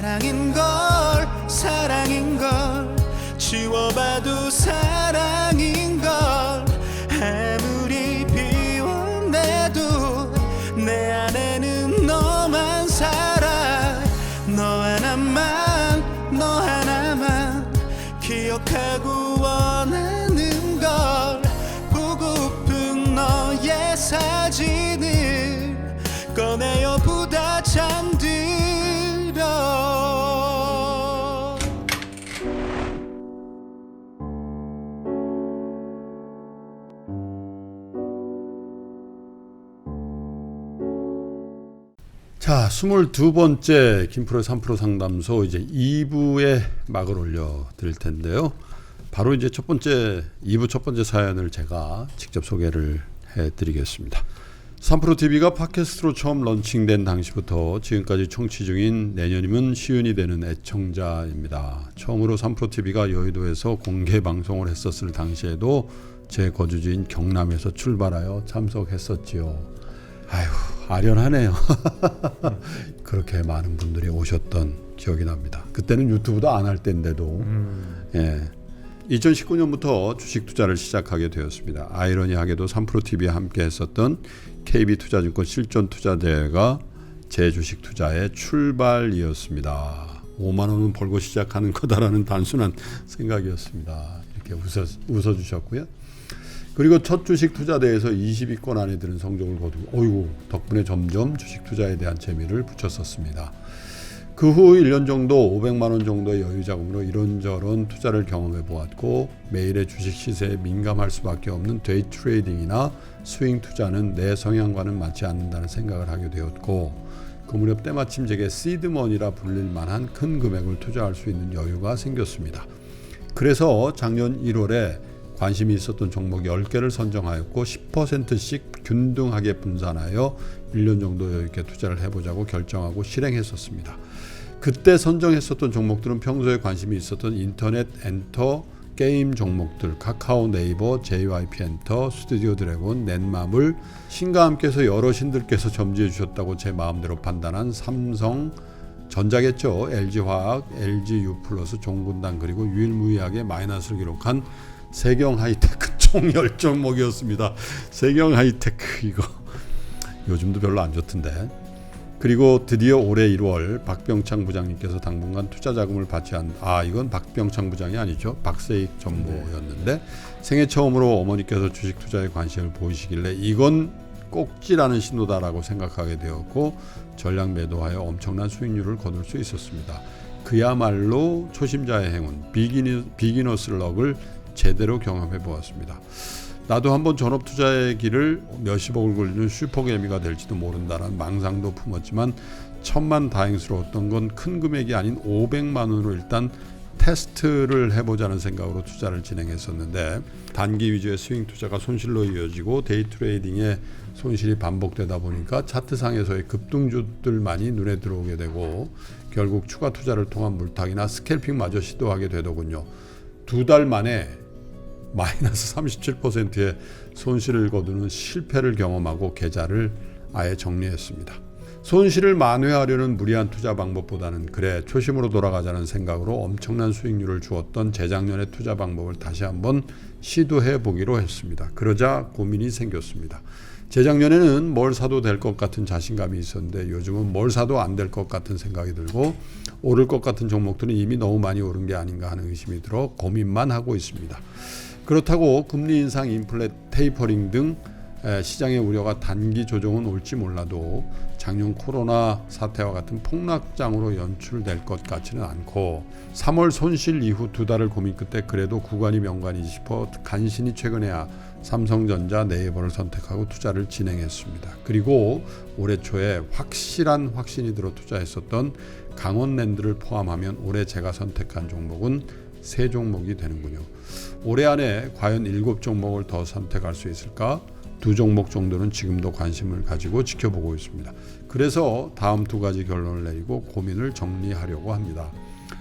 사랑인걸 지워봐도 사랑인걸 아무리 비워내도 내 안에는 너만 살아 너 하나만 기억하고 원하는 걸 보고픈 너의 사진을 꺼내어 보다 잠들어 자, 22번째 김프로 3프로 상담소 이제 2부에 막을 올려 드릴 텐데요. 바로 이제 2부 첫 번째 사연을 제가 직접 소개를 해 드리겠습니다. 3프로 TV가 팟캐스트로 처음 런칭된 당시부터 지금까지 청취 중인 내년이면 시윤이 되는 애청자입니다. 처음으로 3프로 TV가 여의도에서 공개 방송을 했었을 당시에도 제 거주지인 경남에서 출발하여 참석했었지요. 아휴, 아련하네요. 그렇게 많은 분들이 오셨던 기억이 납니다. 그때는 유튜브도 안 할 때인데도. 예. 2019년부터 주식 투자를 시작하게 되었습니다. 아이러니하게도 3프로TV에 함께 했었던 KB투자증권 실전투자대회가 제 주식 투자의 출발이었습니다. 5만 원은 벌고 시작하는 거다라는 단순한 생각이었습니다. 이렇게 웃어주셨고요. 그리고 첫 주식 투자대회에서 20위권 안에 드는 성적을 거두고 덕분에 점점 주식 투자에 대한 재미를 붙였었습니다. 그 후 1년 정도 500만 원 정도의 여유 자금으로 이런저런 투자를 경험해 보았고 매일의 주식 시세에 민감할 수밖에 없는 데이 트레이딩이나 스윙 투자는 내 성향과는 맞지 않는다는 생각을 하게 되었고 그 무렵 때마침 제게 시드머니라 불릴 만한 큰 금액을 투자할 수 있는 여유가 생겼습니다. 그래서 작년 1월에 관심이 있었던 종목 10개를 선정하였고 10%씩 균등하게 분산하여 1년 정도 여유 있게 투자를 해보자고 결정하고 실행했었습니다. 그때 선정했었던 종목들은 평소에 관심이 있었던 인터넷 엔터 게임 종목들, 카카오 네이버, JYP 엔터, 스튜디오 드래곤, 넷마블, 신과 함께서 여러 신들께서 점지해 주셨다고 제 마음대로 판단한 삼성, 전자겠죠. LG화학, LG유플러스, 종군당 그리고 유일무이하게 마이너스를 기록한 세경하이테크 총 10종목이었습니다. 세경하이테크 이거 요즘도 별로 안 좋던데. 그리고 드디어 올해 1월 박병창 부장님께서 당분간 투자 자금을 받지 않는 이건 박병창 부장이 아니죠. 박세익 전무였는데 생애 처음으로 어머니께서 주식 투자에 관심을 보이시길래 이건 꼭지라는 신호다라고 생각하게 되었고 전략 매도하여 엄청난 수익률을 거둘 수 있었습니다. 그야말로 초심자의 행운, 비기너스 럭을 제대로 경험해 보았습니다. 나도 한번 전업 투자의 길을 몇십억을 걸리는 슈퍼개미가 될지도 모른다는 망상도 품었지만 천만다행스러웠던 건 큰 금액이 아닌 500만 원으로 일단 테스트를 해보자는 생각으로 투자를 진행했었는데 단기 위주의 스윙 투자가 손실로 이어지고 데이 트레이딩에 손실이 반복되다 보니까 차트상에서의 급등주들만이 눈에 들어오게 되고 결국 추가 투자를 통한 물타기나 스캘핑마저 시도하게 되더군요. 2달 만에 마이너스 37%의 손실을 거두는 실패를 경험하고 계좌를 아예 정리했습니다. 손실을 만회하려는 무리한 투자 방법보다는 그래 초심으로 돌아가자는 생각으로 엄청난 수익률을 주었던 재작년의 투자 방법을 다시 한번 시도해 보기로 했습니다. 그러자 고민이 생겼습니다. 재작년에는 뭘 사도 될 것 같은 자신감이 있었는데 요즘은 뭘 사도 안 될 것 같은 생각이 들고 오를 것 같은 종목들은 이미 너무 많이 오른 게 아닌가 하는 의심이 들어 고민만 하고 있습니다. 그렇다고 금리 인상, 인플레, 테이퍼링 등 시장의 우려가 단기 조정은 올지 몰라도 작년 코로나 사태와 같은 폭락장으로 연출될 것 같지는 않고 3월 손실 이후 2달을 고민 끝에 그래도 구간이 명간이지 싶어 간신히 최근에야 삼성전자, 네이버를 선택하고 투자를 진행했습니다. 그리고 올해 초에 확실한 확신이 들어 투자했었던 강원랜드를 포함하면 올해 제가 선택한 종목은 3종목이 되는군요. 올해 안에 과연 7종목을 더 선택할 수 있을까? 2종목 정도는 지금도 관심을 가지고 지켜보고 있습니다. 그래서 다음 2가지 결론을 내리고 고민을 정리하려고 합니다.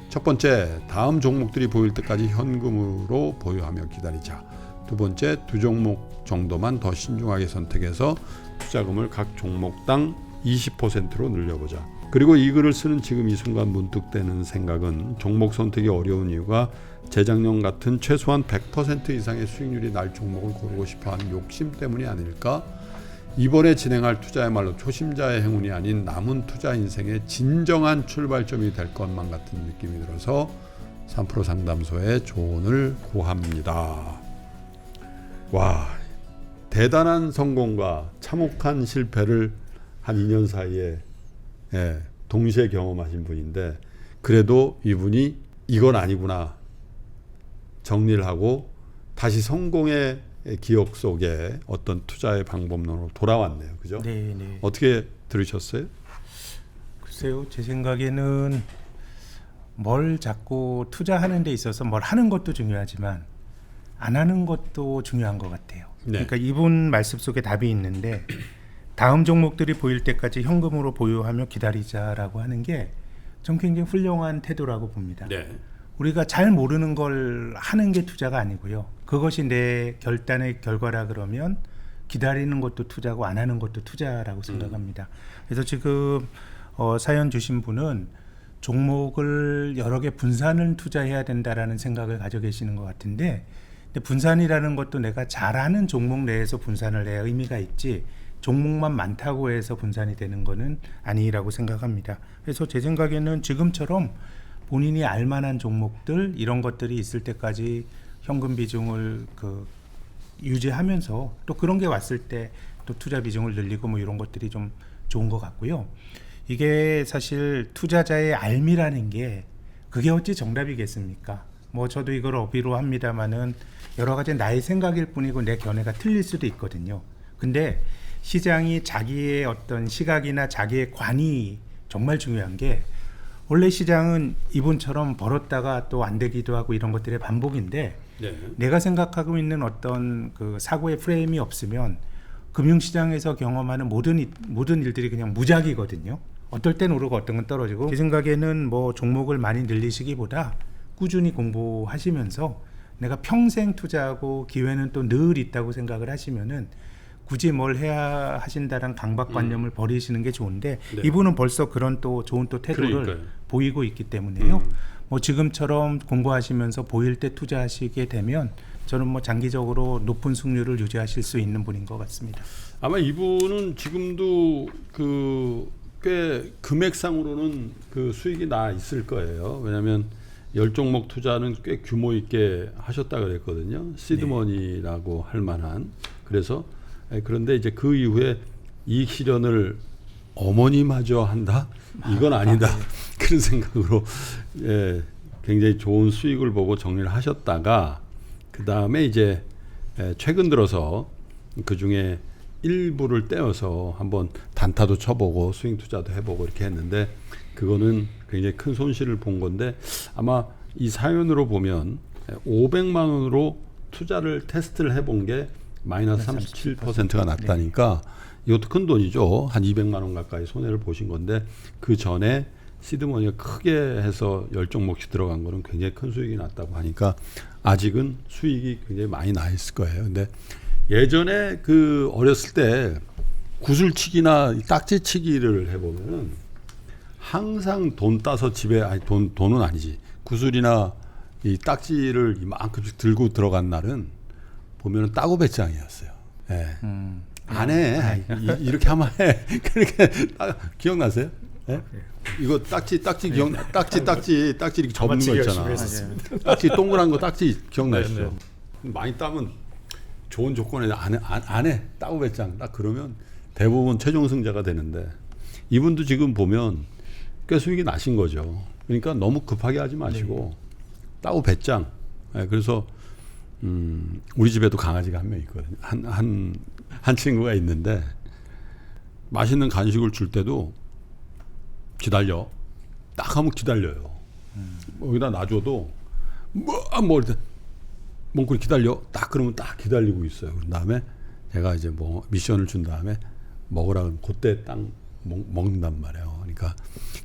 첫 번째, 다음 종목들이 보일 때까지 현금으로 보유하며 기다리자. 두 번째, 2종목 정도만 더 신중하게 선택해서 투자금을 각 종목당 20%로 늘려보자. 그리고 이 글을 쓰는 지금 이 순간 문득 드는 생각은 종목 선택이 어려운 이유가 재작년 같은 최소한 100% 이상의 수익률이 날 종목을 고르고 싶어하는 욕심 때문이 아닐까? 이번에 진행할 투자야말로 초심자의 행운이 아닌 남은 투자 인생의 진정한 출발점이 될 것만 같은 느낌이 들어서 3프로 상담소에 조언을 구합니다. 와, 대단한 성공과 참혹한 실패를 한 2년 사이에 동시에 경험하신 분인데 그래도 이분이 이건 아니구나 정리를 하고 다시 성공의 기억 속에 어떤 투자의 방법론으로 돌아왔네요. 그죠? 네. 어떻게 들으셨어요? 글쎄요. 제 생각에는 뭘 자꾸 투자하는 데 있어서 뭘 하는 것도 중요하지만 안 하는 것도 중요한 것 같아요. 네. 그러니까 이분 말씀 속에 답이 있는데 다음 종목들이 보일 때까지 현금으로 보유하며 기다리자라고 하는 게 전 굉장히 훌륭한 태도라고 봅니다. 네. 우리가 잘 모르는 걸 하는 게 투자가 아니고요. 그것이 내 결단의 결과라 그러면 기다리는 것도 투자고 안 하는 것도 투자라고 생각합니다. 그래서 지금 사연 주신 분은 종목을 여러 개 분산을 투자해야 된다라는 생각을 가지고 계시는 것 같은데 근데 분산이라는 것도 내가 잘하는 종목 내에서 분산을 해야 의미가 있지 종목만 많다고 해서 분산이 되는 거는 아니라고 생각합니다. 그래서 제 생각에는 지금처럼 본인이 알만한 종목들 이런 것들이 있을 때까지 현금 비중을 유지하면서 또 그런 게 왔을 때 또 투자 비중을 늘리고 뭐 이런 것들이 좀 좋은 것 같고요. 이게 사실 투자자의 알미라는 게 그게 어찌 정답이겠습니까? 뭐 저도 이걸 어비로 합니다만은 여러 가지 나의 생각일 뿐이고 내 견해가 틀릴 수도 있거든요. 근데 시장이 자기의 어떤 시각이나 자기의 관이 정말 중요한 게 원래 시장은 이분처럼 벌었다가 또 안 되기도 하고 이런 것들의 반복인데 네. 내가 생각하고 있는 어떤 그 사고의 프레임이 없으면 금융시장에서 경험하는 모든 일들이 그냥 무작위거든요. 어떨 땐 오르고 어떤 건 떨어지고 제 생각에는 뭐 종목을 많이 늘리시기보다 꾸준히 공부하시면서 내가 평생 투자하고 기회는 또 늘 있다고 생각을 하시면은 굳이 뭘 해야 하신다는 강박관념을 버리시는 게 좋은데 네. 이분은 벌써 그런 또 좋은 또 태도를 그러니까요. 보이고 있기 때문에요. 뭐 지금처럼 공부하시면서 보일 때 투자하시게 되면 저는 뭐 장기적으로 높은 수익률을 유지하실 수 있는 분인 것 같습니다. 아마 이분은 지금도 꽤 금액상으로는 그 수익이 나 있을 거예요. 왜냐하면 10종목 투자는 꽤 규모 있게 하셨다 그랬거든요. 시드머니라고 할 만한. 그래서 그런데 이제 그 이후에 이익 실현을 어머니마저 한다? 이건 아니다. 그런 생각으로 굉장히 좋은 수익을 보고 정리를 하셨다가 그 다음에 이제 최근 들어서 그 중에 일부를 떼어서 한번 단타도 쳐보고 스윙 투자도 해보고 이렇게 했는데 그거는 굉장히 큰 손실을 본 건데 아마 이 사연으로 보면 500만 원으로 투자를 테스트를 해본 게 마이너스 37%가 났다니까 이것도 큰 돈이죠. 한 200만 원 가까이 손해를 보신 건데 그 전에 시드머니가 크게 해서 10종목씩 들어간 거는 굉장히 큰 수익이 났다고 하니까 아직은 수익이 굉장히 많이 나 있을 거예요. 근데 예전에 그 어렸을 때 구슬치기나 딱지치기를 해보면은 항상 돈 따서 집에 돈은 아니지 구슬이나 이 딱지를 이만큼씩 들고 들어간 날은 보면은 따고 배짱이었어요. 예. 안 해. 이렇게 하면 해. 그렇게 기억나세요? 예? 이거 딱지 딱지 이렇게 접는 거 있잖아. 딱지 동그란 거 딱지 기억나시죠? 많이 따면 좋은 조건에 안 해. 따고 배짱. 딱 그러면 대부분 최종 승자가 되는데 이분도 지금 보면 꽤 수익이 나신 거죠. 그러니까 너무 급하게 하지 마시고 따고 배짱. 예, 그래서 우리 집에도 강아지가 한 명 있거든요. 한 친구가 있는데 맛있는 간식을 줄 때도 기다려. 딱 하면 기다려요. 여기다 놔줘도 뭐 몽골이 기다려. 딱 그러면 딱 기다리고 있어요. 그 다음에 제가 이제 뭐 미션을 준 다음에 먹으라 그러면 그때 딱 먹는단 말이에요. 그러니까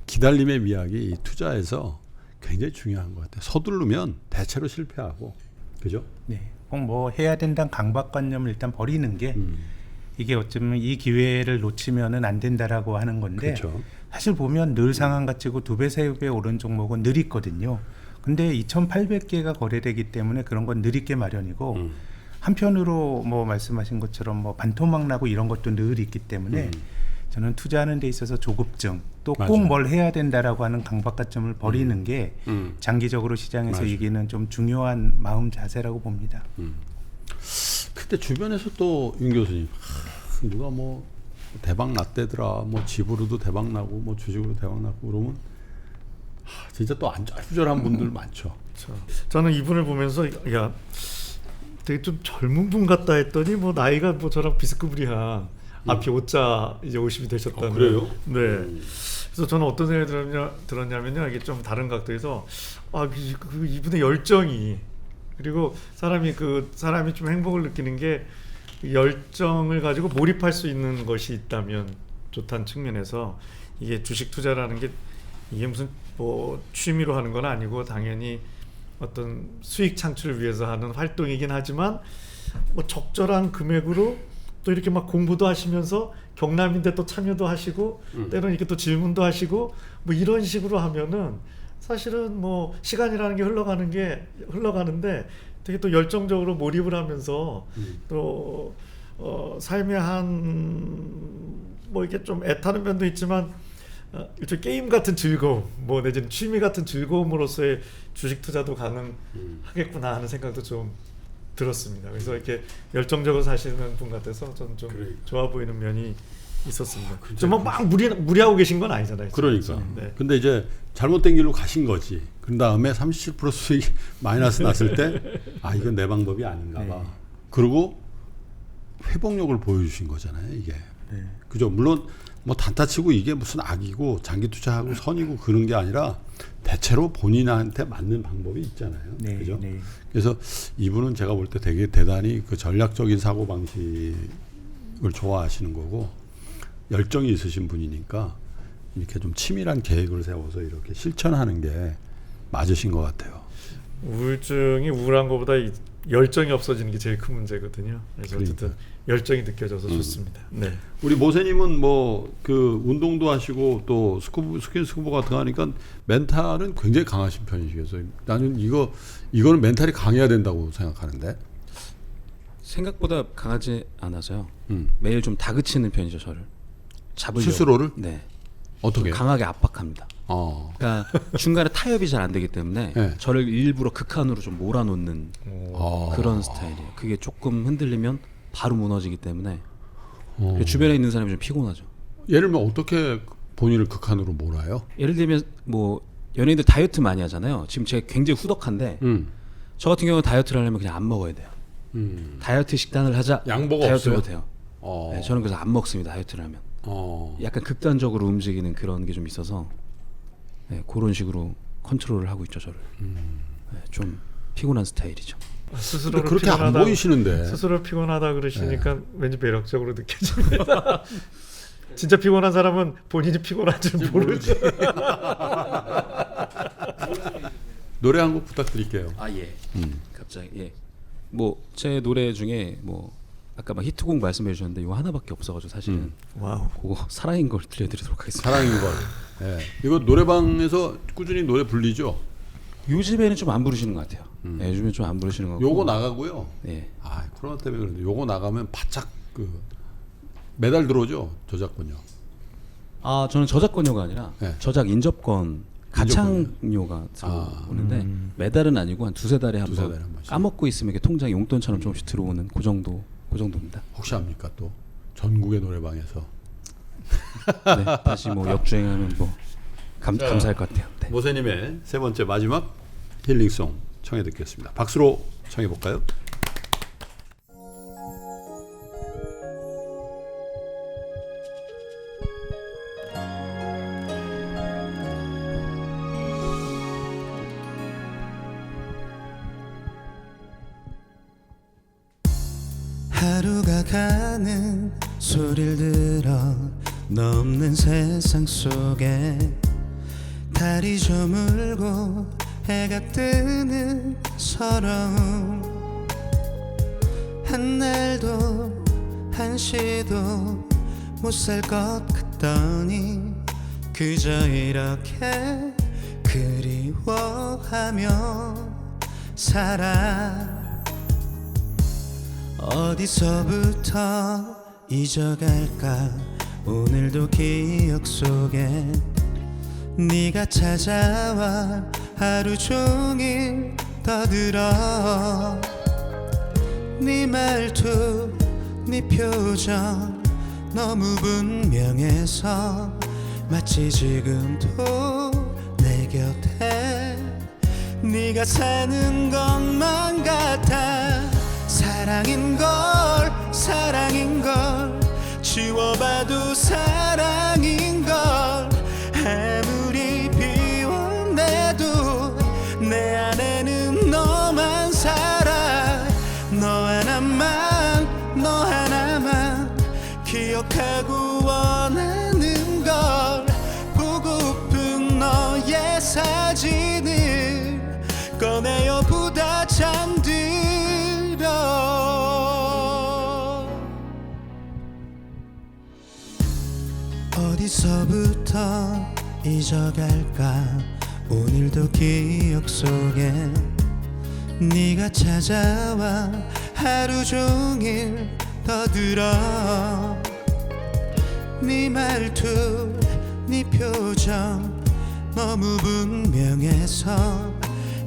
기다림의 미학이 이 투자에서 굉장히 중요한 것 같아요. 서두르면 대체로 실패하고. 그죠? 네. 꼭 뭐 해야 된다는 강박관념을 일단 버리는 게 이게 어쩌면 이 기회를 놓치면은 안 된다라고 하는 건데 그렇죠. 사실 보면 늘 상한가 치고 2배, 3배 오른 종목은 늘 있거든요. 근데 2,800개가 거래되기 때문에 그런 건 늘 있게 마련이고 한편으로 뭐 말씀하신 것처럼 뭐 반토막 나고 이런 것도 늘 있기 때문에 저는 투자하는 데 있어서 조급증 또 꼭 맞아요. 뭘 해야 된다라고 하는 강박관점을 버리는 게 장기적으로 시장에서 맞아요. 이기는 좀 중요한 마음 자세라고 봅니다. 그때 주변에서 또 윤 교수님 누가 뭐 대박 났대더라, 뭐 집으로도 대박 나고 뭐 주식으로 대박 나고 그러면 진짜 또 안절부절한 분들 많죠. 저는 이분을 보면서 야 되게 좀 젊은 분 같다 했더니 뭐 나이가 뭐 저랑 비스크비리한 앞이 5자 이제 50이 되셨다는. 그래요? 네. 그래서 저는 어떤 생각이 들었냐면요, 이게 좀 다른 각도에서 그 이분의 열정이, 그리고 사람이 좀 행복을 느끼는 게 열정을 가지고 몰입할 수 있는 것이 있다면 좋다는 측면에서 이게 주식 투자라는 게 이게 무슨 뭐 취미로 하는 건 아니고 당연히 어떤 수익 창출을 위해서 하는 활동이긴 하지만 뭐 적절한 금액으로 또 이렇게 막 공부도 하시면서 경남인데 또 참여도 하시고 때로는 이렇게 또 질문도 하시고 뭐 이런 식으로 하면은 사실은 뭐 시간이라는 게 흘러가는데 되게 또 열정적으로 몰입을 하면서 또 삶의 한 뭐 이렇게 좀 애타는 면도 있지만 일종의 게임 같은 즐거움, 뭐 내지는 취미 같은 즐거움으로서의 주식 투자도 가능하겠구나 하는 생각도 좀 들었습니다. 그래서 이렇게 열정적으로 사시는 분 같아서 저는 좀 그러니까. 좋아 보이는 면이 있었습니다. 좀 막 무리하고 계신 건 아니잖아요. 그러니까. 네. 근데 이제 잘못된 길로 가신 거지. 그런 다음에 37% 수익 마이너스 났을 때 이건 내 방법이 아닌가 봐. 그리고 회복력을 보여주신 거잖아요, 이게. 그죠? 물론 뭐 단타치고 이게 무슨 악이고 장기 투자하고 선이고 그런 게 아니라 대체로 본인한테 맞는 방법이 있잖아요. 네, 그죠? 네. 그래서 이분은 제가 볼 때 되게 대단히 그 전략적인 사고 방식을 좋아하시는 거고 열정이 있으신 분이니까 이렇게 좀 치밀한 계획을 세워서 이렇게 실천하는 게 맞으신 것 같아요. 우울증이 우울한 것보다 열정이 없어지는 게 제일 큰 문제거든요. 그래서 어쨌든 열정이 느껴져서 좋습니다. 네. 우리 모세님은 뭐 그 운동도 하시고 또 스킨스쿠버 같은 거 하니까 멘탈은 굉장히 강하신 편이시겠어요. 나는 이거는 멘탈이 강해야 된다고 생각하는데. 생각보다 강하지 않아서요. 매일 좀 다그치는 편이죠, 저를. 잡으려고. 스스로를? 네. 어떻게? 강하게 압박합니다. 그러니까 중간에 타협이 잘 안 되기 때문에 네. 저를 일부러 극한으로 좀 몰아놓는 그런 스타일이에요. 그게 조금 흔들리면 바로 무너지기 때문에 주변에 있는 사람이 좀 피곤하죠. 예를 들면 어떻게 본인을 극한으로 몰아요? 예를 들면 뭐 연예인들 다이어트 많이 하잖아요. 지금 제가 굉장히 후덕한데 저 같은 경우는 다이어트를 하려면 그냥 안 먹어야 돼요. 다이어트 식단을 하자. 양보가 다이어트가 없어요? 돼요. 네, 저는 그래서 안 먹습니다. 다이어트를 하면. 약간 극단적으로 움직이는 그런 게 좀 있어서 그런 식으로 컨트롤을 하고 있죠, 저를. 좀 피곤한 스타일이죠. 스스로를 그렇게 안 보이시는데. 스스로 피곤하다 그러시니까 왠지 매력적으로 느껴집니다. 진짜 피곤한 사람은 본인이 피곤한 줄 모르지. 노래 한 곡 부탁드릴게요. 예. 갑자기 예. 뭐 제 노래 중에 뭐 아까 막 히트곡 말씀해 주셨는데 이거 하나밖에 없어가지고 사실은 와우. 그거 사랑인 걸 들려드리도록 하겠습니다. 사랑인 걸. 예. 이거 노래방에서 꾸준히 노래 불리죠? 요즘에는 좀 안 부르시는 것 같아요. 요즘에 좀 안 부르시는 것 같고. 요거 나가고요. 예. 코로나 때문에 그런데 요거 나가면 바짝 매달 들어오죠, 저작권료. 저는 저작권료가 아니라 네. 저작 인접권 가창료가 들어오는데 매달은 아니고 한 두세 달에 한 두세 번 달에 한 번씩. 까먹고 있으면 이렇게 통장에 용돈처럼 조금씩 들어오는 그 정도입니다. 혹시 압니까 또 전국의 노래방에서 네, 다시 뭐 역주행하면 뭐 감사할 것 같아요. 네. 모세님의 세 번째 마지막 힐링송 청해 듣겠습니다. 박수로 청해 볼까요? 하루가 가는 소리를 들어 넘는 세상 속에 달이 저물고 해가 뜨는 서러움 한 날도 한시도 못 살 것 같더니 그저 이렇게 그리워하며 살아. 어디서부터 잊어갈까 오늘도 기억 속에 네가 찾아와 하루 종일 떠들어. 네 말투 네 표정 너무 분명해서 마치 지금도 내 곁에 네가 사는 것만 같아. 사랑인 걸 사랑인 걸 지워봐도 사랑인 걸. 아무리 비워내도 내 안에는 너만 살아. 너 하나만 너 하나만 기억하고 원하는 걸. 보고픈 너의 사진을 꺼내어 보다 잠들어. 어디서부터 잊어갈까 오늘도 기억 속에 네가 찾아와 하루 종일 떠들어. 네 말투 네 표정 너무 분명해서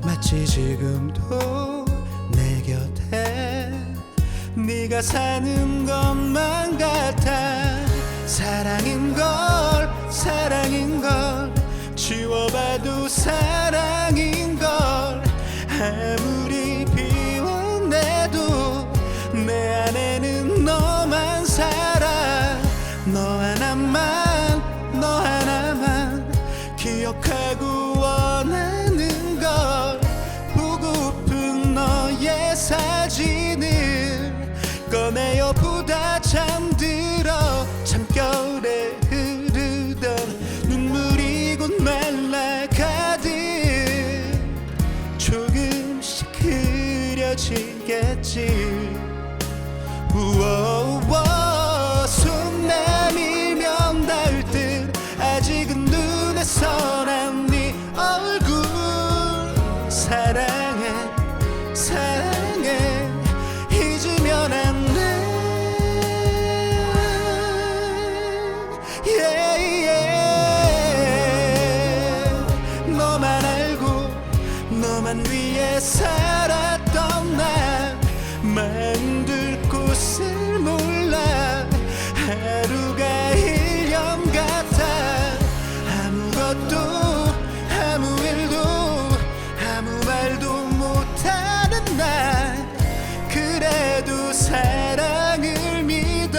마치 지금도 내 곁에 네가 사는 것만 같아. 사랑인 걸 사랑인 걸 지워봐도 사랑인 걸. 아무리 비워내도 내 안에는 너만 살아. 너 하나만 너 하나만 기억하고 원하는 걸. 보고픈 너의 사진을 꺼내어 보다 잠들어. 참결에 흐르던 눈물이 곧 말라가듯 조금씩 흐려지겠지. 우오우 손 내밀면 닿을 듯 아직은 눈에 선한 네 얼굴. 사랑해 사랑해 잊으면 안 돼. 너만 알고 너만 위해 살았던 나 만들 곳을 몰라. 하루가 1년 같아. 아무것도 아무 일도 아무 말도 못하는 나. 그래도 사랑을 믿어.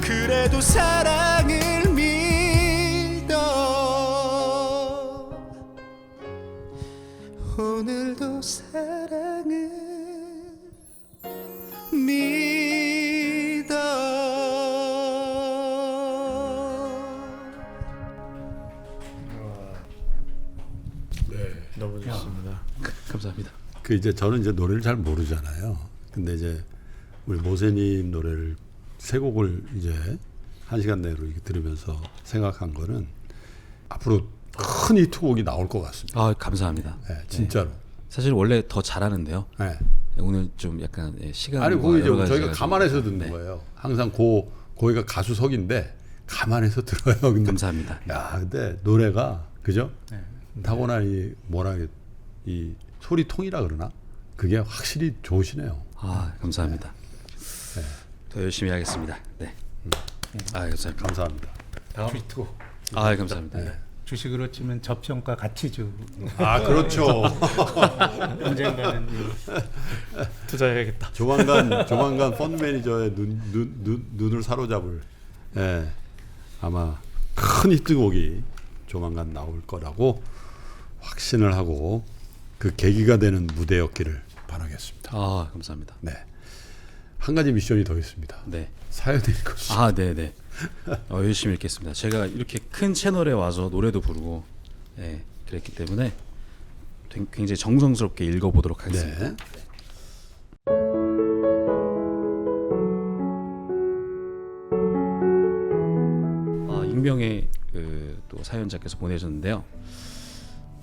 그래도 사랑을 믿어. 오늘도 사랑을 믿어. 너무 좋습니다. 감사합니다. 그 이제 저는 이제 노래를 잘 모르잖아요. 근데 이제 우리 모세님 노래를 세 곡을 이제 1시간 내로 이렇게 들으면서 생각한 거는 앞으로 큰 히트곡이 나올 것 같습니다. 아 감사합니다. 네, 진짜로. 사실 원래 더 잘하는데요. 네. 오늘 좀 약간 시간 아니 그거 이제 저희가 감안해서 듣는 거예요. 항상 거기가 가수석인데 감안해서 들어요. 근데 감사합니다. 야, 근데 노래가 그죠? 네. 타고난 이 뭐라 이 소리통이라 그러나 그게 확실히 좋으시네요. 아 감사합니다. 네. 더 열심히 하겠습니다. 네. 아 감사합니다. 감사합니다. 다음 히트곡 아 감사합니다. 네. 주식으로 치면 접평가 가치주. 아 그렇죠. 언젠가는 투자해야겠다. 조만간 펀드 매니저의 눈을 사로잡을 아마 큰 히트곡이 조만간 나올 거라고 확신을 하고 그 계기가 되는 무대였기를 바라겠습니다. 아 감사합니다. 네. 한 가지 미션이 더 있습니다. 네. 사연 읽어주세요. 아 네네. 열심히 읽겠습니다. 제가 이렇게 큰 채널에 와서 노래도 부르고 그랬기 때문에 굉장히 정성스럽게 읽어보도록 하겠습니다. 네. 익명의 또 사연자께서 보내셨는데요.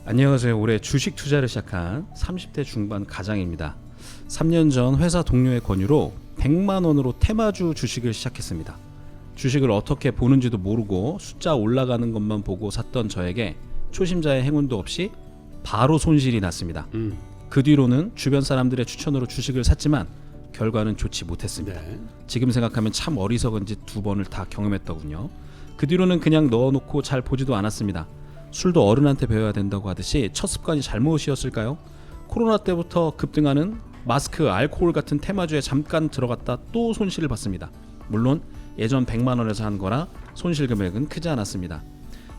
안녕하세요. 올해 주식 투자를 시작한 30대 중반 가장입니다. 3년 전 회사 동료의 권유로 100만 원으로 테마주 주식을 시작했습니다. 주식을 어떻게 보는지도 모르고 숫자 올라가는 것만 보고 샀던 저에게 초심자의 행운도 없이 바로 손실이 났습니다. 그 뒤로는 주변 사람들의 추천으로 주식을 샀지만 결과는 좋지 못했습니다. 네. 지금 생각하면 참 어리석은 짓 2번을 다 경험했더군요. 그 뒤로는 그냥 넣어놓고 잘 보지도 않았습니다. 술도 어른한테 배워야 된다고 하듯이 첫 습관이 잘못이었을까요? 코로나 때부터 급등하는 마스크, 알코올 같은 테마주에 잠깐 들어갔다 또 손실을 봤습니다. 물론 예전 100만 원에서 한 거라 손실 금액은 크지 않았습니다.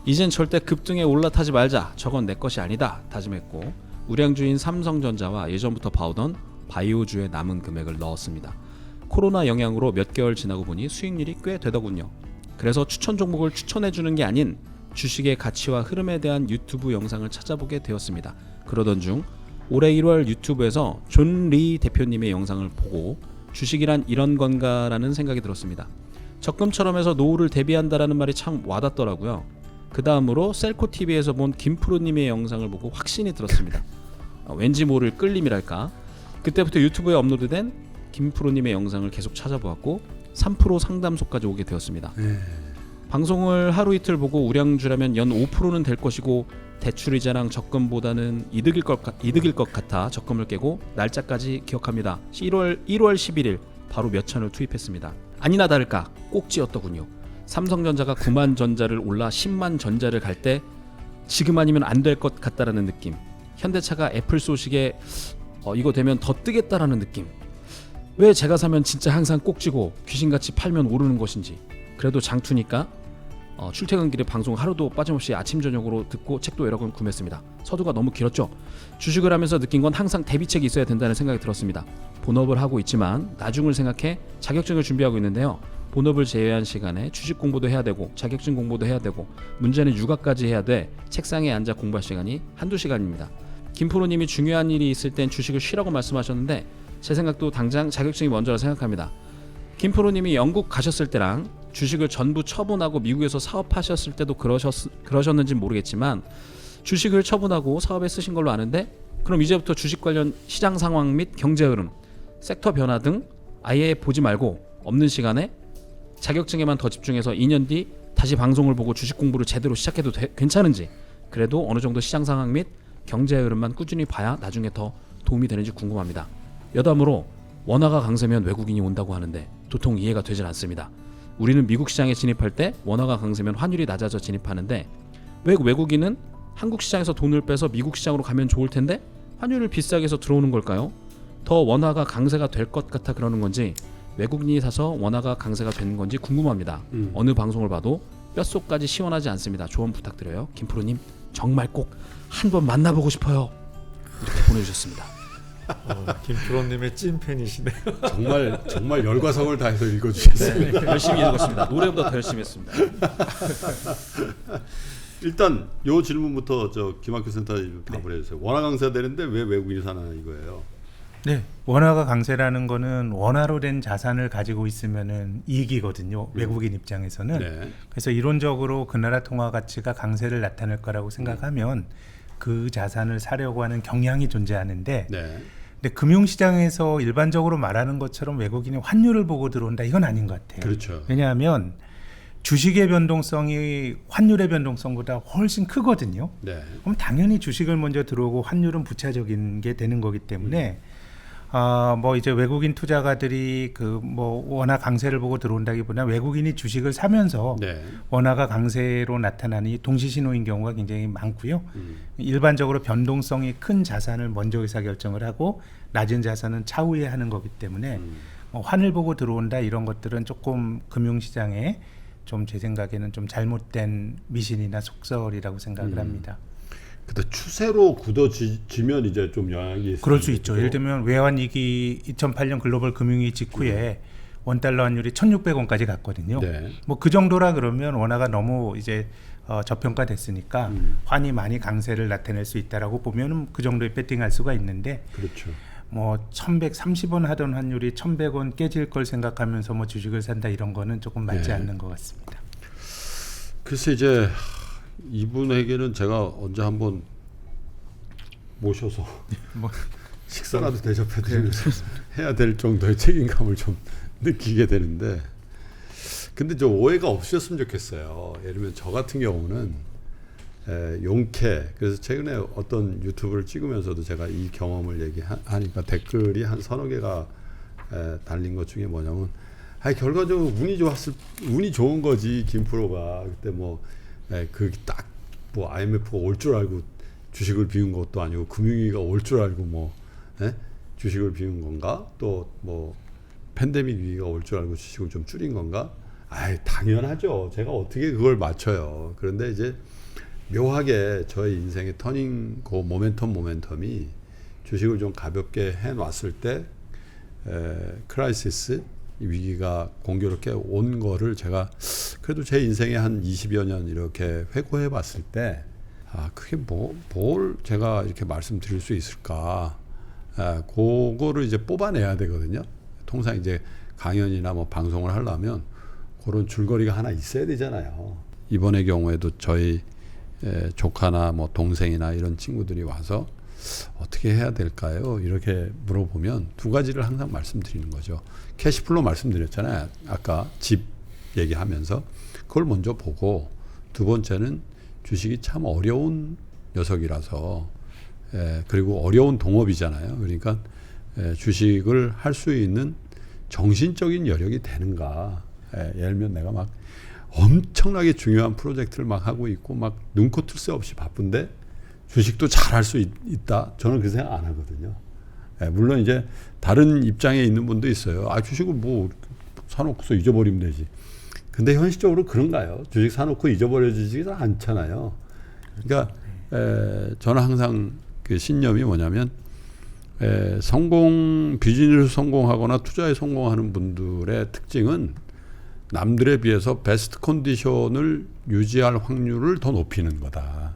이젠 절대 급등에 올라타지 말자, 저건 내 것이 아니다 다짐했고 우량주인 삼성전자와 예전부터 봐오던 바이오주에 남은 금액을 넣었습니다. 코로나 영향으로 몇 개월 지나고 보니 수익률이 꽤 되더군요. 그래서 추천 종목을 추천해주는 게 아닌 주식의 가치와 흐름에 대한 유튜브 영상을 찾아보게 되었습니다. 그러던 중 올해 1월 유튜브에서 존 리 대표님의 영상을 보고 주식이란 이런 건가라는 생각이 들었습니다. 적금처럼 해서 노후를 대비한다라는 말이 참 와닿더라고요. 그 다음으로 셀코TV에서 본 김프로님의 영상을 보고 확신이 들었습니다. 왠지 모를 끌림이랄까. 그때부터 유튜브에 업로드된 김프로님의 영상을 계속 찾아보았고 3% 상담소까지 오게 되었습니다. 방송을 하루 이틀 보고 우량주라면 연 5%는 될 것이고 대출이자랑 적금보다는 이득일 것 같아 적금을 깨고 날짜까지 기억합니다. 1월 11일 바로 몇 천을 투입했습니다. 아니나 다를까 꼭지였더군요. 삼성전자가 9만 전자를 올라 10만 전자를 갈 때 지금 아니면 안 될 것 같다라는 느낌. 현대차가 애플 소식에 이거 되면 더 뜨겠다라는 느낌. 왜 제가 사면 진짜 항상 꼭지고 귀신같이 팔면 오르는 것인지. 그래도 장투니까 출퇴근길에 방송 하루도 빠짐없이 아침 저녁으로 듣고 책도 여러 권 구매했습니다. 서두가 너무 길었죠. 주식을 하면서 느낀 건 항상 대비책이 있어야 된다는 생각이 들었습니다. 본업을 하고 있지만 나중을 생각해 자격증을 준비하고 있는데요. 본업을 제외한 시간에 주식 공부도 해야 되고 자격증 공부도 해야 되고 문제는 육아까지 해야 돼 책상에 앉아 공부할 시간이 한두 시간입니다. 김프로님이 중요한 일이 있을 땐 주식을 쉬라고 말씀하셨는데 제 생각도 당장 자격증이 먼저라 생각합니다. 김프로님이 영국 가셨을 때랑 주식을 전부 처분하고 미국에서 사업하셨을 때도 그러셨는지 모르겠지만 주식을 처분하고 사업에 쓰신 걸로 아는데 그럼 이제부터 주식 관련 시장 상황 및 경제 흐름, 섹터 변화 등 아예 보지 말고 없는 시간에 자격증에만 더 집중해서 2년 뒤 다시 방송을 보고 주식 공부를 제대로 시작해도 괜찮은지 그래도 어느 정도 시장 상황 및 경제 흐름만 꾸준히 봐야 나중에 더 도움이 되는지 궁금합니다. 여담으로 원화가 강세면 외국인이 온다고 하는데 도통 이해가 되질 않습니다. 우리는 미국 시장에 진입할 때 원화가 강세면 환율이 낮아져 진입하는데 왜 외국인은 한국 시장에서 돈을 빼서 미국 시장으로 가면 좋을 텐데 환율을 비싸게 해서 들어오는 걸까요? 더 원화가 강세가 될 것 같아 그러는 건지 외국인이 사서 원화가 강세가 되는 건지 궁금합니다. 어느 방송을 봐도 뼛속까지 시원하지 않습니다. 조언 부탁드려요. 김프로님 정말 꼭 한번 만나보고 싶어요. 이렇게 보내주셨습니다. 김프로님의 찐팬이시네요. 정말 열과 성을 다해서 읽어주셨습니다. 네, 열심히 읽었습니다. 노래보다 더 열심히 했습니다. 일단 요 질문부터 김학규 센터장님 답을 해주세요. 원화 강세 되는데 왜 외국인이 사나 이거예요. 네, 원화가 강세라는 거는 원화로 된 자산을 가지고 있으면은 이익이거든요. 외국인 입장에서는. 네. 그래서 이론적으로 그 나라 통화 가치가 강세를 나타낼 거라고 생각하면 그 자산을 사려고 하는 경향이 존재하는데 네. 근데 금융시장에서 일반적으로 말하는 것처럼 외국인이 환율을 보고 들어온다 이건 아닌 것 같아요. 그렇죠. 왜냐하면 주식의 변동성이 환율의 변동성보다 훨씬 크거든요. 네. 그럼 당연히 주식을 먼저 들어오고 환율은 부차적인 게 되는 거기 때문에 뭐 이제 외국인 투자가들이 그 뭐 원화 강세를 보고 들어온다기보다 외국인이 주식을 사면서 네. 원화가 강세로 나타나는 이 동시 신호인 경우가 굉장히 많고요. 일반적으로 변동성이 큰 자산을 먼저 의사결정을 하고 낮은 자산은 차후에 하는 거기 때문에 환을 보고 들어온다 이런 것들은 조금 금융시장에 좀 제 생각에는 좀 잘못된 미신이나 속설이라고 생각을 합니다. 근데 추세로 굳어지면 이제 좀 영향이 있을 그럴 수 있죠. 예를 들면 외환위기 2008년 글로벌 금융위기 직후에 원달러 환율이 1,600원까지 갔거든요. 네. 뭐 그 정도라 그러면 원화가 너무 이제 저평가됐으니까 환이 많이 강세를 나타낼 수 있다라고 보면 그 정도에 배팅할 수가 있는데 그렇죠. 뭐 1,130원 하던 환율이 1,100원 깨질 걸 생각하면서 뭐 주식을 산다 이런 거는 조금 맞지 않는 것 같습니다. 글쎄 이제 이분에게는 제가 언제 한번 모셔서 뭐 식사라도 대접해드리면서 해야 될 정도의 책임감을 좀 느끼게 되는데, 근데 저 오해가 없으셨으면 좋겠어요. 예를 들면 저 같은 경우는 용케, 그래서 최근에 어떤 유튜브를 찍으면서도 제가 이 경험을 얘기하니까 댓글이 한 서너 개가 달린 것 중에 뭐냐면, 결과적으로 운이 좋은 거지 김프로가 그때 뭐 그 딱 뭐 IMF가 올 줄 알고 주식을 비운 것도 아니고 금융위기가 올 줄 알고 뭐 주식을 비운 건가, 또 뭐 팬데믹 위기가 올 줄 알고 주식을 좀 줄인 건가? 당연하죠. 제가 어떻게 그걸 맞춰요. 그런데 이제 묘하게 저의 인생의 터닝 그 모멘텀이 주식을 좀 가볍게 해놨을 때 크라이시스 위기가 공교롭게 온 거를 제가 그래도 제 인생에 한 20여 년 이렇게 회고해 봤을 때 그게 뭘 제가 이렇게 말씀드릴 수 있을까, 그거를 이제 뽑아내야 되거든요. 통상 이제 강연이나 뭐 방송을 하려면 그런 줄거리가 하나 있어야 되잖아요. 이번의 경우에도 저희 조카나 뭐 동생이나 이런 친구들이 와서 어떻게 해야 될까요? 이렇게 물어보면 두 가지를 항상 말씀드리는 거죠. 캐시플로 말씀드렸잖아요. 아까 집 얘기하면서 그걸 먼저 보고, 두 번째는 주식이 참 어려운 녀석이라서 그리고 어려운 동업이잖아요. 그러니까 주식을 할 수 있는 정신적인 여력이 되는가. 예를 들면 내가 막 엄청나게 중요한 프로젝트를 막 하고 있고 막 눈코 뜰 새 없이 바쁜데 주식도 잘 할 수 있다. 저는 그 생각 안 하거든요. 물론 이제 다른 입장에 있는 분도 있어요. 주식을 뭐 사놓고서 잊어버리면 되지. 근데 현실적으로 그런가요? 주식 사놓고 잊어버려지지가 않잖아요. 그러니까 저는 항상 그 신념이 뭐냐면 비즈니스 성공하거나 투자에 성공하는 분들의 특징은 남들에 비해서 베스트 컨디션을 유지할 확률을 더 높이는 거다.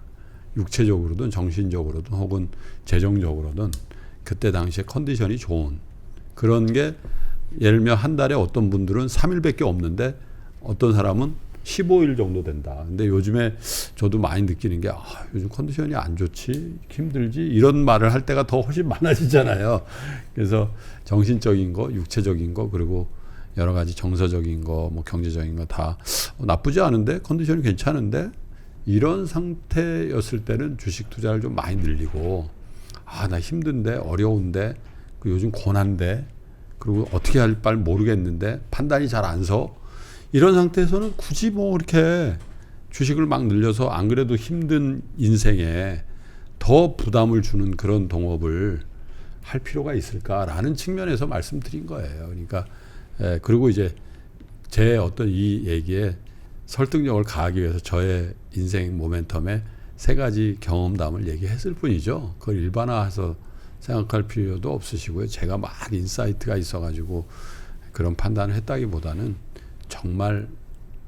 육체적으로든 정신적으로든 혹은 재정적으로든 그때 당시에 컨디션이 좋은 그런 게, 예를 들면 한 달에 어떤 분들은 3일밖에 없는데 어떤 사람은 15일 정도 된다. 근데 요즘에 저도 많이 느끼는 게 요즘 컨디션이 안 좋지, 힘들지, 이런 말을 할 때가 더 훨씬 많아지잖아요. 그래서 정신적인 거, 육체적인 거, 그리고 여러 가지 정서적인 거, 뭐 경제적인 거 다 나쁘지 않은데 컨디션이 괜찮은데 이런 상태였을 때는 주식 투자를 좀 많이 늘리고, 나 힘든데 어려운데 요즘 고난데 그리고 어떻게 할 바를 모르겠는데 판단이 잘 안 서, 이런 상태에서는 굳이 뭐 이렇게 주식을 막 늘려서 안 그래도 힘든 인생에 더 부담을 주는 그런 동업을 할 필요가 있을까라는 측면에서 말씀드린 거예요. 그러니까 그리고 이제 제 어떤 이 얘기에 설득력을 가하기 위해서 저의 인생 모멘텀에 세 가지 경험담을 얘기했을 뿐이죠. 그걸 일반화해서 생각할 필요도 없으시고요. 제가 막 인사이트가 있어가지고 그런 판단을 했다기보다는 정말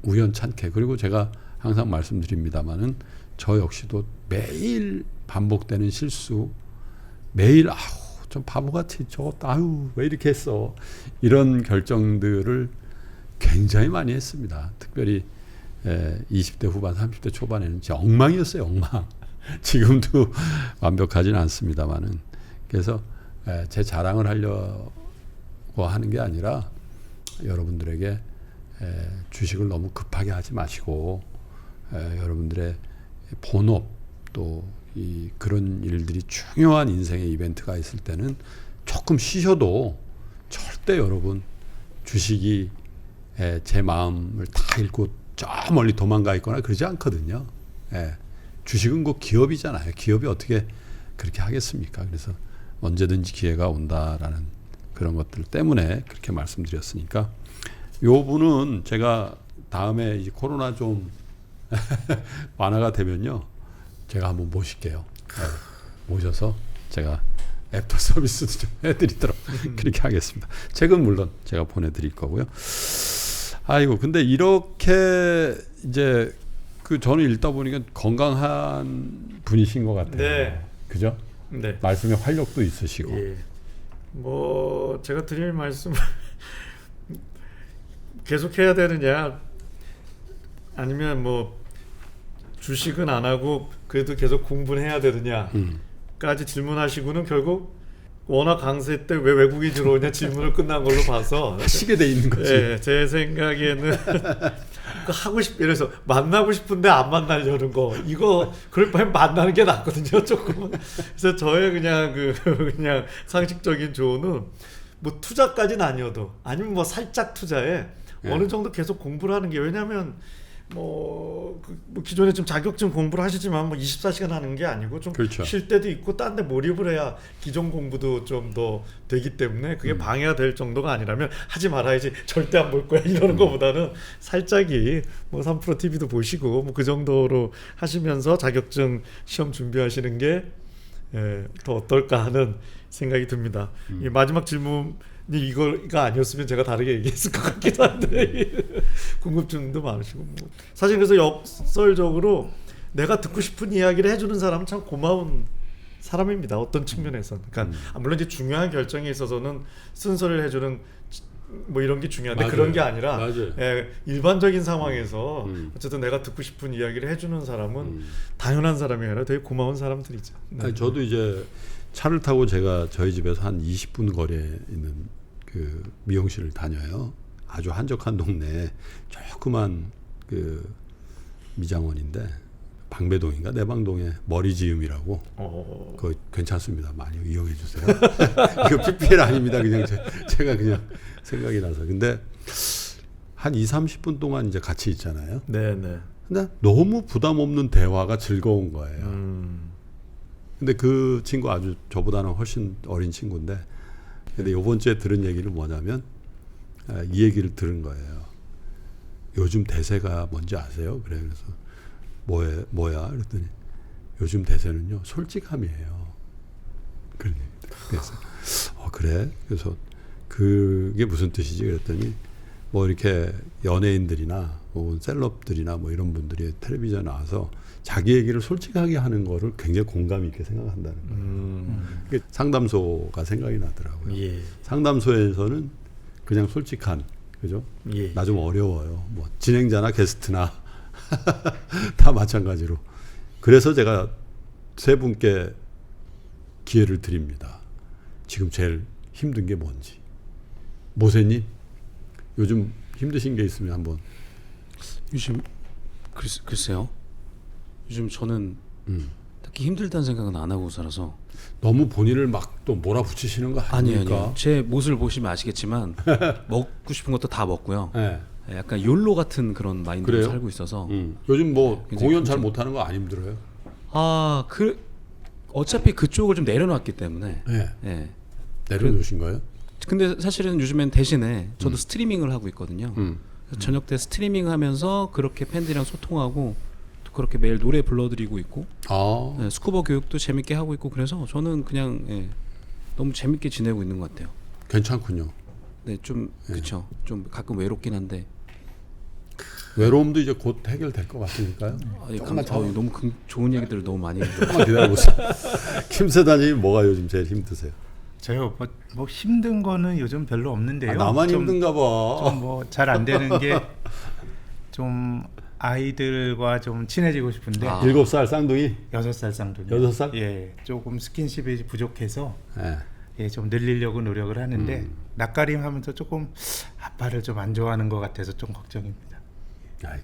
우연찮게, 그리고 제가 항상 말씀드립니다마는 저 역시도 매일 반복되는 실수, 매일 좀 바보같이 저것도 왜 이렇게 했어, 이런 결정들을 굉장히 많이 했습니다. 특별히 20대 후반 30대 초반에는 진짜 엉망이었어요. 엉망. 지금도 완벽하지는 않습니다만은. 그래서 제 자랑을 하려고 하는 게 아니라 여러분들에게 주식을 너무 급하게 하지 마시고 여러분들의 본업 또 그런 일들이 중요한 인생의 이벤트가 있을 때는 조금 쉬셔도 절대 여러분 주식이 제 마음을 다 읽고 저 멀리 도망가 있거나 그러지 않거든요. 주식은 그 기업이잖아요. 기업이 어떻게 그렇게 하겠습니까? 그래서 언제든지 기회가 온다라는 그런 것들 때문에 그렇게 말씀드렸으니까, 요 분은 제가 다음에 이제 코로나 좀 완화가 되면요, 제가 한번 모실게요. 모셔서 제가 애프터 서비스도 좀 해드리도록 그렇게 하겠습니다. 책은 물론 제가 보내드릴 거고요. 근데 이렇게 이제 저는 읽다 보니까 건강한 분이신 것 같아요. 네. 그죠? 네. 말씀에 활력도 있으시고. 예. 뭐 제가 드릴 말씀 계속 해야 되느냐, 아니면 뭐 주식은 안 하고 그래도 계속 공부는 해야 되느냐까지 질문하시고는 결국 워낙 강세 때 왜 외국인 들어오냐 질문을 끝난 걸로 봐서 하시게 돼 있는 거지. 예, 제 생각에는 하고 예를 들어서 만나고 싶은데 안 만나려는 거 이거 그럴 바엔 만나는 게 낫거든요 조금은. 그래서 저의 그냥 상식적인 조언은 뭐 투자까지는 아니어도 아니면 뭐 살짝 투자에 어느 정도 계속 공부를 하는 게, 왜냐하면 뭐 기존에 좀 자격증 공부를 하시지만 뭐 24시간 하는 게 아니고 좀 그렇죠. 쉴 때도 있고 딴 데 몰입을 해야 기존 공부도 좀 더 되기 때문에 그게 방해가 될 정도가 아니라면 하지 말아야지 절대 안 볼 거야 이러는 것보다는 살짝이 뭐 3프로 TV도 보시고 뭐 그 정도로 하시면서 자격증 시험 준비하시는 게 더 어떨까 하는 생각이 듭니다. 이 마지막 질문이 이거가 아니었으면 제가 다르게 얘기했을 것 같기도 한데 궁금증도 많으시고 뭐. 사실 그래서 역설적으로 내가 듣고 싶은 이야기를 해주는 사람은 참 고마운 사람입니다. 어떤 측면에서는. 그러니까 물론 이제 중요한 결정에 있어서는 순서를 해주는 뭐 이런 게 중요한데 맞아요. 그런 게 아니라 맞아요. 일반적인 상황에서 어쨌든 내가 듣고 싶은 이야기를 해주는 사람은 당연한 사람이 아니라 되게 고마운 사람들이죠. 네. 아니, 저도 이제 차를 타고 제가 저희 집에서 한 20분 거리에 있는 그 미용실을 다녀요. 아주 한적한 동네에 조그만 그 미장원인데 방배동인가 내방동에 머리지음이라고. 그거 괜찮습니다. 많이 이용해 주세요. 이거 PPL 아닙니다. 그냥 제가 그냥 생각이 나서. 근데 한 20-30분 동안 이제 같이 있잖아요. 네네. 근데 너무 부담 없는 대화가 즐거운 거예요. 근데 그 친구 아주 저보다는 훨씬 어린 친구인데, 근데 이번 주에 들은 얘기는 뭐냐면 이 얘기를 들은 거예요. 요즘 대세가 뭔지 아세요? 그래. 그래서 뭐야? 그랬더니 요즘 대세는요 솔직함이에요. 그런 얘기들. 그래서 그래? 그래서 그게 무슨 뜻이지? 그랬더니 뭐 이렇게 연예인들이나 혹은 셀럽들이나 뭐 이런 분들이 텔레비전에 나와서 자기 얘기를 솔직하게 하는 거를 굉장히 공감 있게 생각한다는 거예요. 그게 상담소가 생각이 나더라고요. 예. 상담소에서는 그냥 솔직한, 그죠? 예. 나 좀 어려워요. 뭐 진행자나 게스트나 다 마찬가지로. 그래서 제가 세 분께 기회를 드립니다. 지금 제일 힘든 게 뭔지. 모세님, 요즘 힘드신 게 있으면 한번. 요즘 글쎄요. 요즘 저는 딱히 힘들다는 생각은 안 하고 살아서. 너무 본인을 막 또 몰아붙이시는 거 아닙니까? 아니요. 제 모습을 보시면 아시겠지만 먹고 싶은 것도 다 먹고요. 네. 약간 욜로 같은 그런 마인드로 그래요? 살고 있어서. 요즘 뭐 굉장히 공연 잘 긍정- 못하는 거 안 힘들어요? 어차피 그쪽을 좀 내려놨기 때문에. 네. 예. 내려놓으신 거예요? 근데 사실은 요즘엔 대신에 저도 스트리밍을 하고 있거든요. 그래서 저녁 때 스트리밍하면서 그렇게 팬들이랑 소통하고 또 그렇게 매일 노래 불러드리고 있고 아, 스쿠버 교육도 재밌게 하고 있고, 그래서 저는 그냥 너무 재밌게 지내고 있는 것 같아요. 괜찮군요. 네, 좀 그쵸. 좀 가끔 외롭긴 한데. 외로움도 이제 곧 해결될 것 같으니까요. 조금만 너무 좋은 얘기들을 너무 많이 해요. 조금만 기다려보세요. 김세단님 뭐가 요즘 제일 힘드세요? 저요 뭐 힘든 거는 요즘 별로 없는데요. 나만 힘든가 봐. 좀 뭐 잘 안 되는 게 좀 아이들과 좀 친해지고 싶은데 7살 쌍둥이? 6살 쌍둥이. 6살? 예, 조금 스킨십이 부족해서 네. 좀 늘리려고 노력을 하는데 낯가림하면서 조금 아빠를 좀 안 좋아하는 것 같아서 좀 걱정입니다.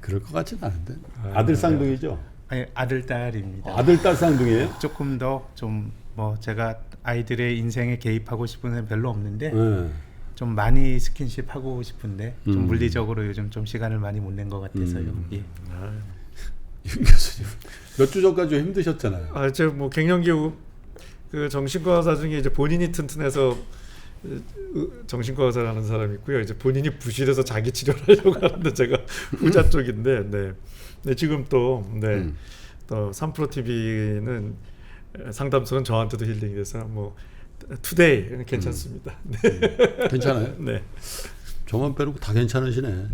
그럴 것 같진 않은데. 아들 쌍둥이죠? 아니, 아들 딸입니다. 아들 딸 쌍둥이에요? 조금 더 좀 뭐 제가 아이들의 인생에 개입하고 싶은 생각 별로 없는데 네. 좀 많이 스킨십 하고 싶은데 좀 물리적으로 요즘 좀 시간을 많이 못 낸 것 같아서요. 예. 윤 교수님 몇 주 전까지 좀 힘드셨잖아요. 제가 뭐 갱년기 그 정신과 의사 중에 이제 본인이 튼튼해서 정신과 의사라는 사람이 있고요. 이제 본인이 부실해서 자기 치료를 하려고 하는데 제가 후자 쪽인데, 네, 지금 또 3프로 TV는 상담소는 저한테도 힐링이 돼서 뭐 투데이 괜찮습니다. 네. 괜찮아요? 네. 저만 빼놓고 다 괜찮으시네.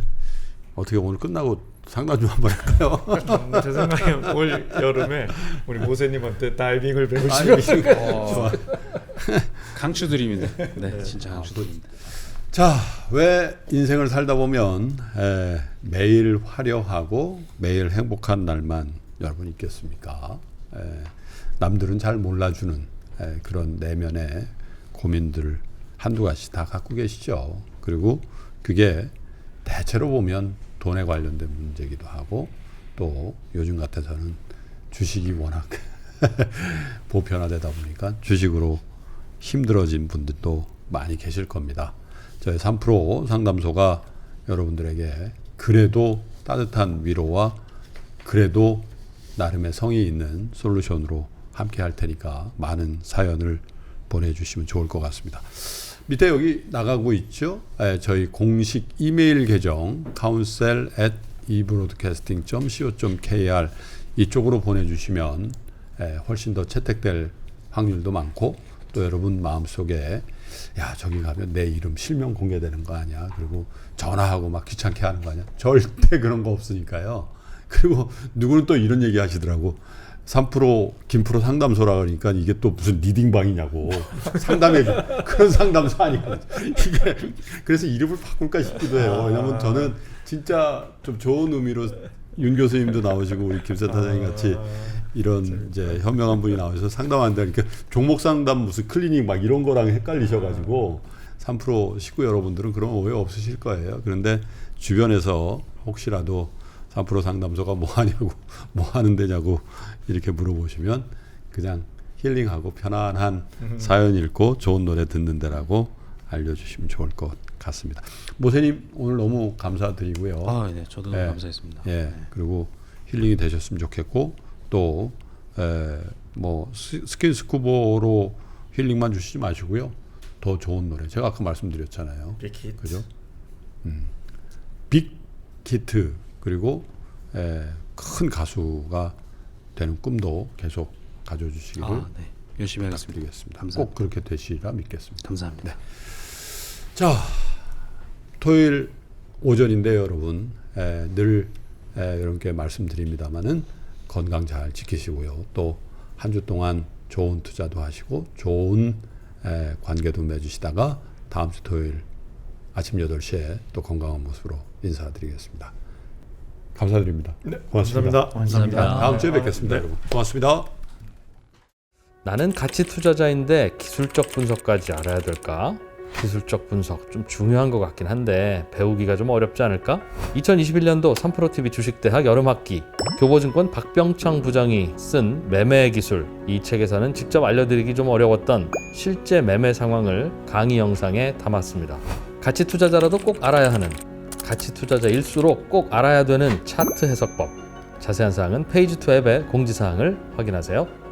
어떻게 오늘 끝나고 상담 좀 한번 할까요? 제 생각에 올 여름에 우리 모세님한테 다이빙을 배우시면 좋아. 강추드립니다. 네, 진짜 강추드립니다. 자, 왜 인생을 살다 보면 매일 화려하고 매일 행복한 날만 여러분 있겠습니까? 남들은 잘 몰라주는 그런 내면의 고민들 한두 가지 다 갖고 계시죠. 그리고 그게 대체로 보면 돈에 관련된 문제이기도 하고 또 요즘 같아서는 주식이 워낙 보편화되다 보니까 주식으로 힘들어진 분들도 많이 계실 겁니다. 저희 3프로 상담소가 여러분들에게 그래도 따뜻한 위로와 그래도 나름의 성의 있는 솔루션으로 함께 할 테니까 많은 사연을 보내주시면 좋을 것 같습니다. 밑에 여기 나가고 있죠. 저희 공식 이메일 계정 counsel@ebroadcasting.co.kr 이쪽으로 보내주시면 훨씬 더 채택될 확률도 많고 또 여러분 마음속에 야 저기 가면 내 이름 실명 공개되는 거 아니야. 그리고 전화하고 막 귀찮게 하는 거 아니야. 절대 그런 거 없으니까요. 그리고 누구는 또 이런 얘기 하시더라고. 3프로 김프로 상담소라 그러니까 이게 또 무슨 리딩방이냐고. 상담해 그런 상담소 아니거든. 이게 그래서 이름을 바꿀까 싶기도 해요. 왜냐면 저는 진짜 좀 좋은 의미로 윤 교수님도 나오시고 우리 김 센터장님 같이 이런 이제 현명한 분이 나와서 상담한다. 그러니까 종목 상담 무슨 클리닉 막 이런 거랑 헷갈리셔가지고 3프로 식구 여러분들은 그런 오해 없으실 거예요. 그런데 주변에서 혹시라도 3프로 상담소가 뭐 하냐고 뭐 하는 데냐고 이렇게 물어보시면 그냥 힐링하고 편안한 사연 읽고 좋은 노래 듣는 데라고 알려주시면 좋을 것 같습니다. 모세님 오늘 너무 감사드리고요. 네, 저도 너무 감사했습니다. 그리고 힐링이 되셨으면 좋겠고 또 뭐 스킨스쿠버로 힐링만 주시지 마시고요. 더 좋은 노래 제가 아까 말씀드렸잖아요. 빅히트. 그죠? 빅히트 그리고 큰 가수가 되는 꿈도 계속 가져주시기를 네. 열심히 하겠습니다. 부탁드리겠습니다. 감사합니다. 꼭 그렇게 되시리라 믿겠습니다. 감사합니다. 네. 자, 토요일 오전인데 여러분 늘 여러분께 말씀드립니다마는 건강 잘 지키시고요. 또 한 주 동안 좋은 투자도 하시고 좋은 관계도 맺으시다가 다음 주 토요일 아침 8시에 또 건강한 모습으로 인사드리겠습니다. 감사드립니다. 네, 고맙습니다. 감사합니다. 다음 주에 뵙겠습니다. 여러분. 고맙습니다. 나는 가치 투자자인데 기술적 분석까지 알아야 될까? 기술적 분석 좀 중요한 것 같긴 한데 배우기가 좀 어렵지 않을까? 2021년도 3프로TV 주식대학 여름학기 교보증권 박병창 부장이 쓴 매매 기술 이 책에서는 직접 알려드리기 좀 어려웠던 실제 매매 상황을 강의 영상에 담았습니다. 가치 투자자라도 꼭 알아야 하는 가치 투자자일수록 꼭 알아야 되는 차트 해석법 자세한 사항은 페이지2 앱의 공지사항을 확인하세요.